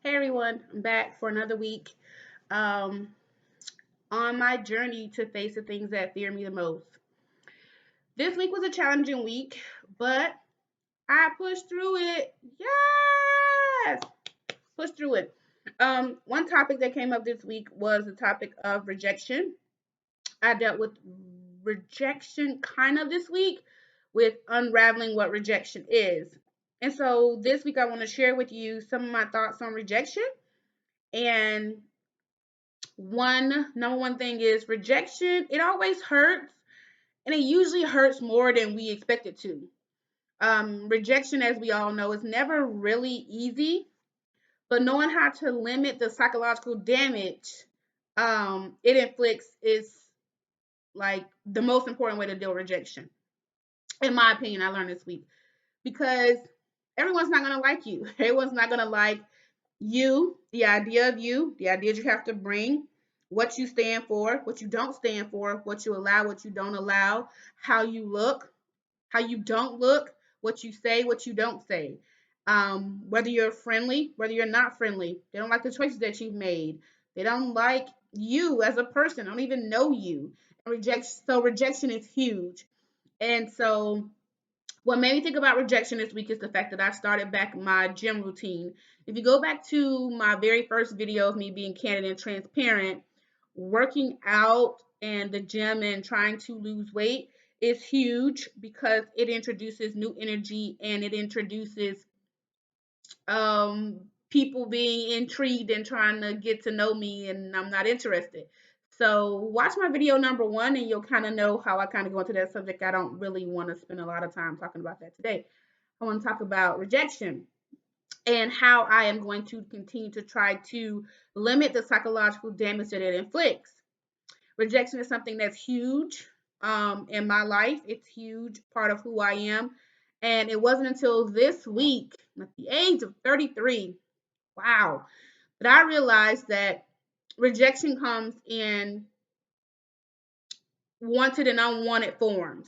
Hey everyone, I'm back for another week um, on my journey to face the things that fear me the most. This week was a challenging week, but I pushed through it. Yes, pushed through it. One topic that came up this week was the topic of rejection. I dealt with rejection kind of this week with unraveling what rejection is. And so this week I want to share with you some of my thoughts on rejection and number one thing is rejection. It always hurts, and it usually hurts more than we expect it to. Rejection, as we all know, is never really easy, but knowing how to limit the psychological damage it inflicts is like the most important way to deal with rejection. In my opinion, I learned this week because everyone's not gonna like you. Everyone's not gonna like you, the ideas you have to bring, what you stand for, what you don't stand for, what you allow, what you don't allow, how you look, how you don't look, what you say, what you don't say. Whether you're friendly, whether you're not friendly. They don't like the choices that you've made. They don't like you as a person. They don't even know you. Rejection is huge. And so what made me think about rejection this week is the fact that I started back my gym routine. If you go back to my very first video of me being candid and transparent, working out and the gym and trying to lose weight is huge because it introduces new energy and it introduces people being intrigued and trying to get to know me, and I'm not interested. So watch my video number one and you'll kind of know how I kind of go into that subject. I don't really want to spend a lot of time talking about that today. I want to talk about rejection and how I am going to continue to try to limit the psychological damage that it inflicts. Rejection is something that's huge in my life. It's a huge part of who I am. And it wasn't until this week, at the age of 33, wow, that I realized that rejection comes in wanted and unwanted forms.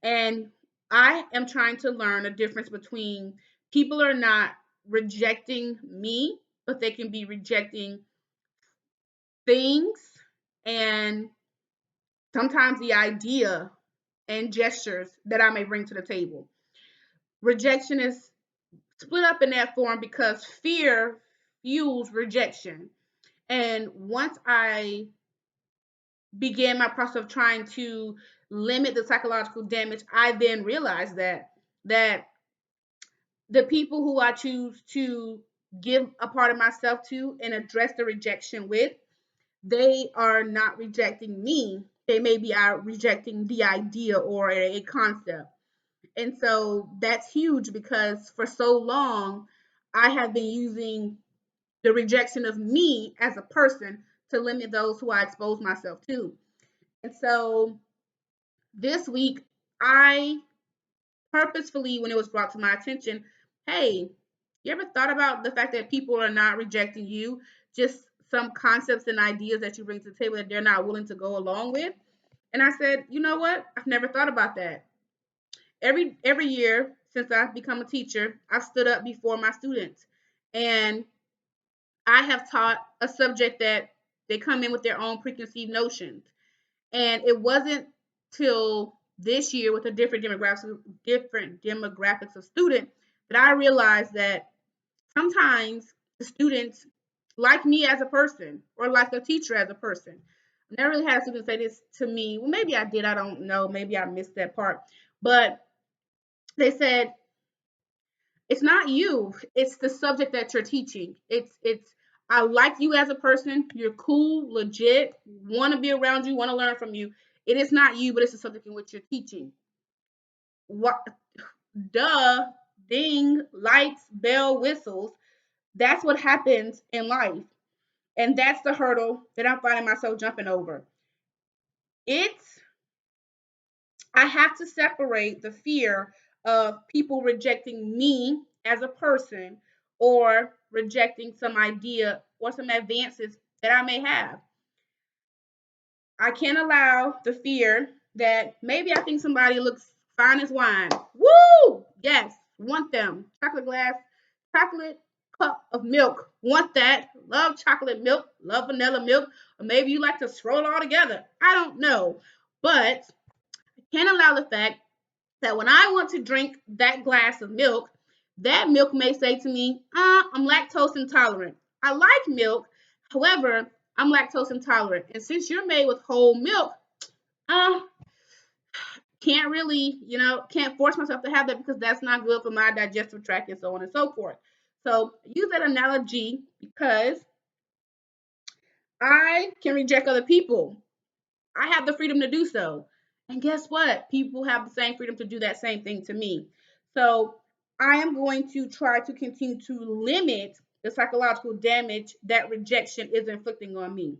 And I am trying to learn a difference between people are not rejecting me, but they can be rejecting things and sometimes the idea and gestures that I may bring to the table. Rejection is split up in that form because fear fuels rejection. And once I began my process of trying to limit the psychological damage, I then realized that the people who I choose to give a part of myself to and address the rejection with, they are not rejecting me. They may be rejecting the idea or a concept. And so that's huge because for so long, I have been using the rejection of me as a person to limit those who I expose myself to. And so this week, I purposefully, when it was brought to my attention, hey, you ever thought about the fact that people are not rejecting you, just some concepts and ideas that you bring to the table that they're not willing to go along with? And I said, you know what? I've never thought about that. Every year since I've become a teacher, I've stood up before my students and I have taught a subject that they come in with their own preconceived notions. And it wasn't till this year with a different demographics of student that I realized that sometimes the students like me as a person or like the teacher as a person. I never really had a student say this to me. Well, maybe I did. I don't know. Maybe I missed that part. But they said, it's not you. It's the subject that you're teaching. It's I like you as a person. You're cool, legit, want to be around you, want to learn from you. It is not you, but it's the subject in which you're teaching. What duh, ding, lights, bell, whistles. That's what happens in life. And that's the hurdle that I'm finding myself jumping over. It's I have to separate the fear of people rejecting me as a person or rejecting some idea or some advances that I may have. I can't allow the fear that maybe I think somebody looks fine as wine. Woo! Yes, want them. Chocolate glass, chocolate cup of milk. Want that? Love chocolate milk, love vanilla milk, or maybe you like to throw it all together. I don't know. But I can't allow the fact that when I want to drink that glass of milk, that milk may say to me, I'm lactose intolerant. I like milk, however, I'm lactose intolerant. And since you're made with whole milk, uh, can't really, can't force myself to have that because that's not good for my digestive tract and so on and so forth. So I use that analogy because I can reject other people. I have the freedom to do so. And guess what? People have the same freedom to do that same thing to me. So I am going to try to continue to limit the psychological damage that rejection is inflicting on me.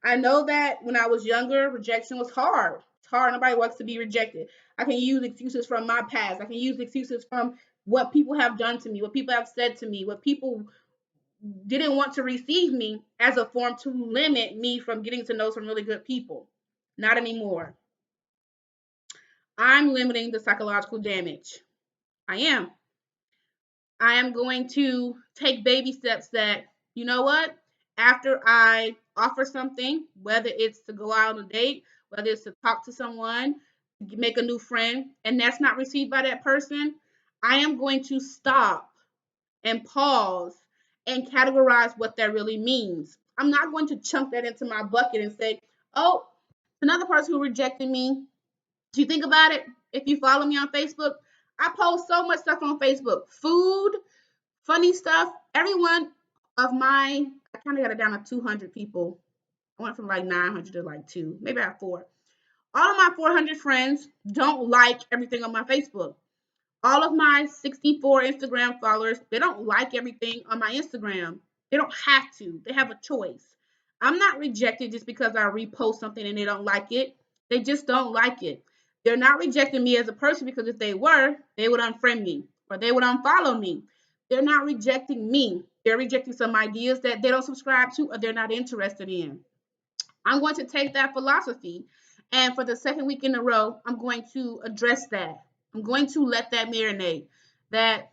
I know that when I was younger, rejection was hard. It's hard. Nobody wants to be rejected. I can use excuses from my past. I can use excuses from what people have done to me, what people have said to me, what people didn't want to receive me as a form to limit me from getting to know some really good people. Not anymore. I'm limiting the psychological damage. I am. I am going to take baby steps that, you know what? After I offer something, whether it's to go out on a date, whether it's to talk to someone, make a new friend, and that's not received by that person, I am going to stop and pause and categorize what that really means. I'm not going to chunk that into my bucket and say, oh, another person who rejected me. Do you think about it? If you follow me on Facebook, I post so much stuff on Facebook, food, funny stuff. Everyone of my, I kind of got it down to 200 people. I went from like 900 to like two, maybe I have four. All of my 400 friends don't like everything on my Facebook. All of my 64 Instagram followers, they don't like everything on my Instagram. They don't have to. They have a choice. I'm not rejected just because I repost something and they don't like it. They just don't like it. They're not rejecting me as a person because if they were, they would unfriend me or they would unfollow me. They're not rejecting me. They're rejecting some ideas that they don't subscribe to or they're not interested in. I'm going to take that philosophy and for the second week in a row, I'm going to address that. I'm going to let that marinate. That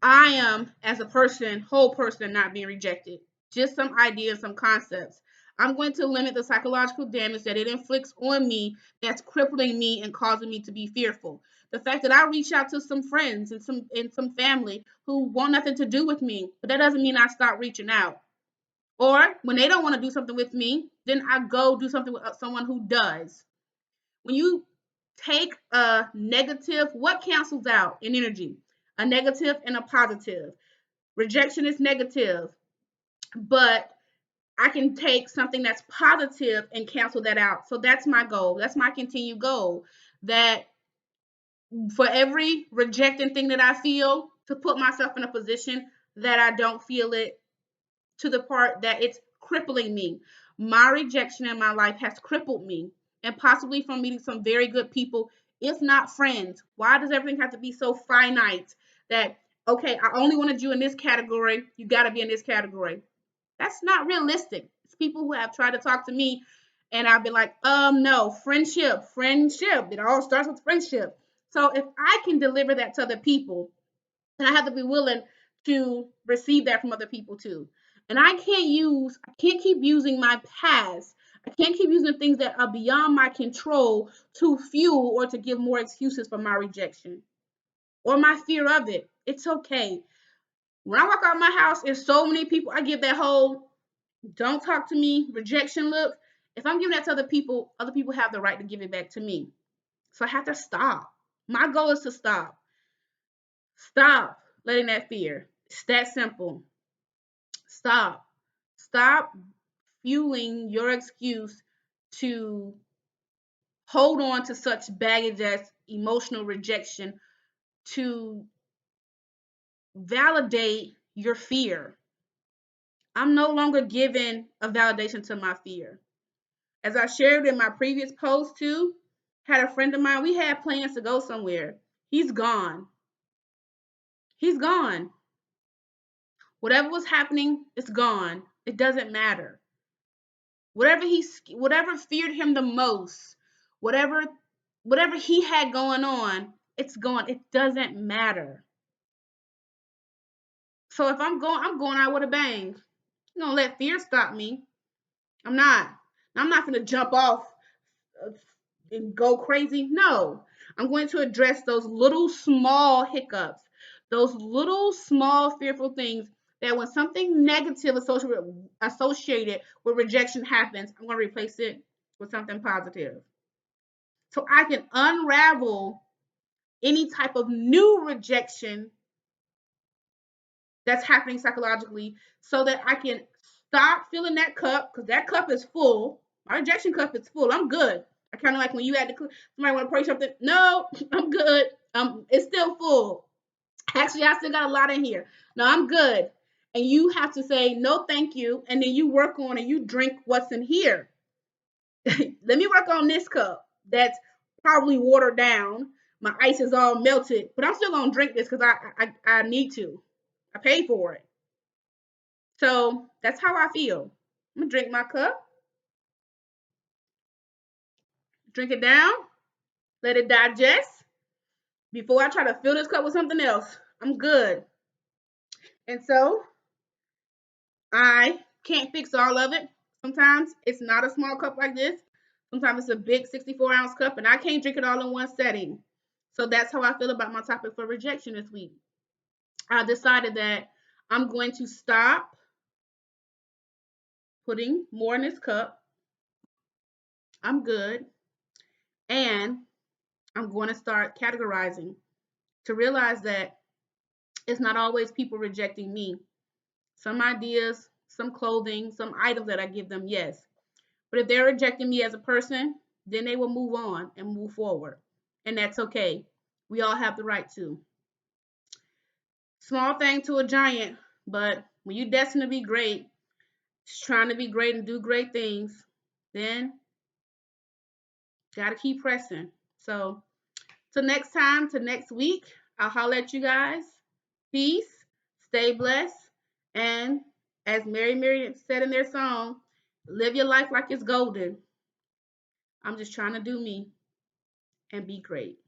I am, as a person, whole person, not being rejected. Just some ideas, some concepts. I'm going to limit the psychological damage that it inflicts on me that's crippling me and causing me to be fearful. The fact that I reach out to some friends and some family who want nothing to do with me, but that doesn't mean I stop reaching out. Or when they don't want to do something with me, then I go do something with someone who does. When you take a negative, what cancels out in energy? A negative and a positive. Rejection is negative, but I can take something that's positive and cancel that out. So that's my goal. That's my continued goal. That for every rejecting thing that I feel, to put myself in a position that I don't feel it to the part that it's crippling me. My rejection in my life has crippled me, and possibly from meeting some very good people, if not friends. Why does everything have to be so finite that, okay, I only wanted you in this category, you got to be in this category? That's not realistic. It's people who have tried to talk to me, and I've been like, no, friendship, friendship. It all starts with friendship. So if I can deliver that to other people, and I have to be willing to receive that from other people too. And I can't keep using my past. I can't keep using things that are beyond my control to fuel or to give more excuses for my rejection or my fear of it. It's okay. When I walk out of my house, there's so many people, I give that whole don't talk to me rejection look. If I'm giving that to other people have the right to give it back to me. So I have to stop. My goal is to stop. Stop letting that fear. It's that simple. Stop. Stop fueling your excuse to hold on to such baggage as emotional rejection to validate your fear. I'm no longer giving a validation to my fear. As I shared in my previous post too, had a friend of mine, we had plans to go somewhere. He's gone. He's gone. Whatever was happening, it's gone. It doesn't matter. Whatever feared him the most, whatever whatever he had going on, it's gone. It doesn't matter. So if I'm going out with a bang. I'm gonna let fear stop me. I'm not. I'm not gonna jump off uh, and go crazy. No, I'm going to address those little small hiccups, those little small fearful things that when something negative associated with rejection happens, I'm going to replace it with something positive. So I can unravel any type of new rejection that's happening psychologically so that I can stop filling that cup because that cup is full. My rejection cup is full. I'm good. I kind of like when you had to somebody want to pray something. No, I'm good. It's still full. Actually, I still got a lot in here. No, I'm good. And you have to say no, thank you, and then you work on and you drink what's in here. Let me work on this cup that's probably watered down. My ice is all melted, but I'm still gonna drink this because I need to. I paid for it. So that's how I feel. I'm gonna drink my cup, drink it down, let it digest before I try to fill this cup with something else. I'm good. And so I can't fix all of it. Sometimes it's not a small cup like this. Sometimes it's a big 64-ounce cup, and I can't drink it all in one setting. So that's how I feel about my topic for rejection this week. I decided that I'm going to stop putting more in this cup. I'm good. And I'm going to start categorizing to realize that it's not always people rejecting me. Some ideas, some clothing, some items that I give them, yes. But if they're rejecting me as a person, then they will move on and move forward. And that's okay. We all have the right to. Small thing to a giant, but when you're destined to be great, just trying to be great and do great things, then gotta keep pressing. So till next time, to next week, I'll holler at you guys. Peace, stay blessed, and as Mary said in their song, live your life like it's golden. I'm just trying to do me and be great.